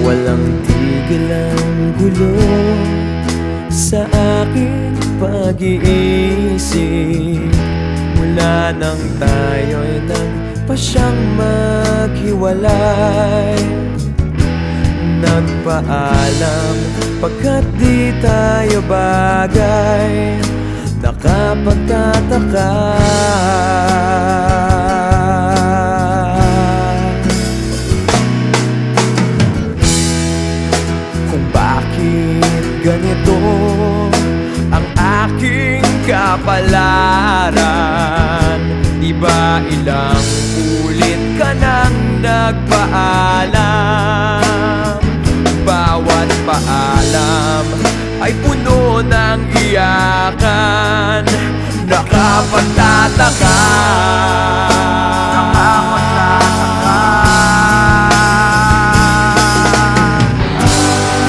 Walang tigil ang gulo sa aking pag-iisip mula nang tayo'y nagpasyang maghiwalay. Nagpaalam pagkat di tayo bagay, nakapagtataka kung bakit ganito ang aking kapalaran. Di ba ilang ulit ka nang nagpaalam? Bawat paalam ay puno ng iyakan, nakapagtataka.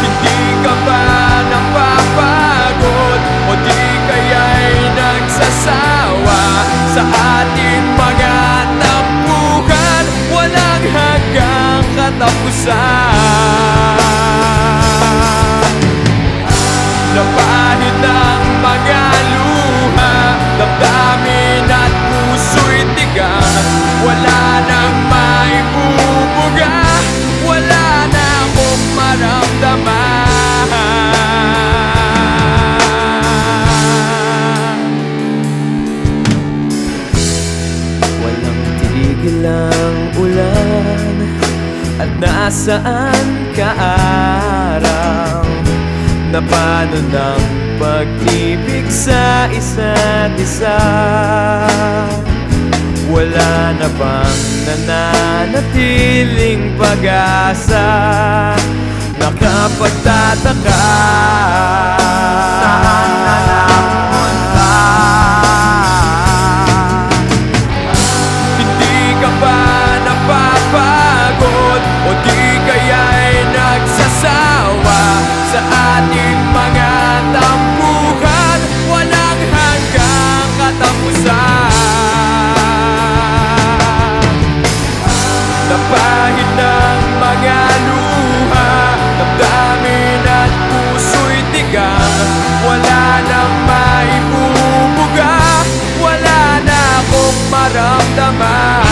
Hindi ka ba napapagod o di kaya'y nagsasawa sa ating mga tampuhan? Walang hanggang katapusan. Napahid ng mga luha, damdamin at puso'y tigang. Wala nang maibubuga, wala na akong maramdaman. Walang tigil ang ulan at nasaan ka araw? Na paano ng pag-ibig sa isa't isa? Wala na bang nananatiling pag-asa? Nakapagtataka saan na napunta? Hindi ka ba napapagod o di kaya'y nagsasawa sa ating mga tampuhan? Walang hanggang katapusan. Napahid ng mga luha, damdamin at puso'y tigang. Wala nang maibubuga, wala na akong maramdaman.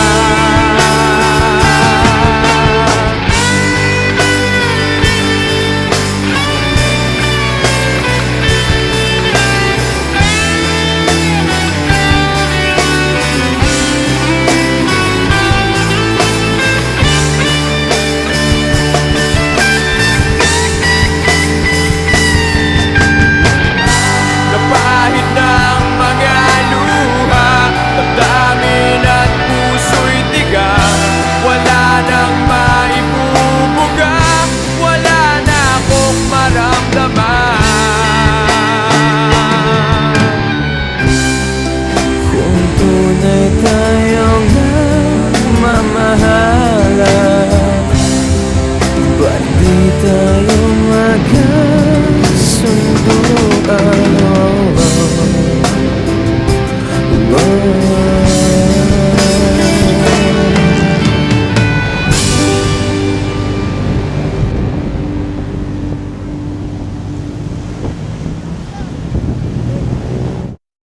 Kung tunay tayong nagmamahalan, ba't di tayo magkasunduan?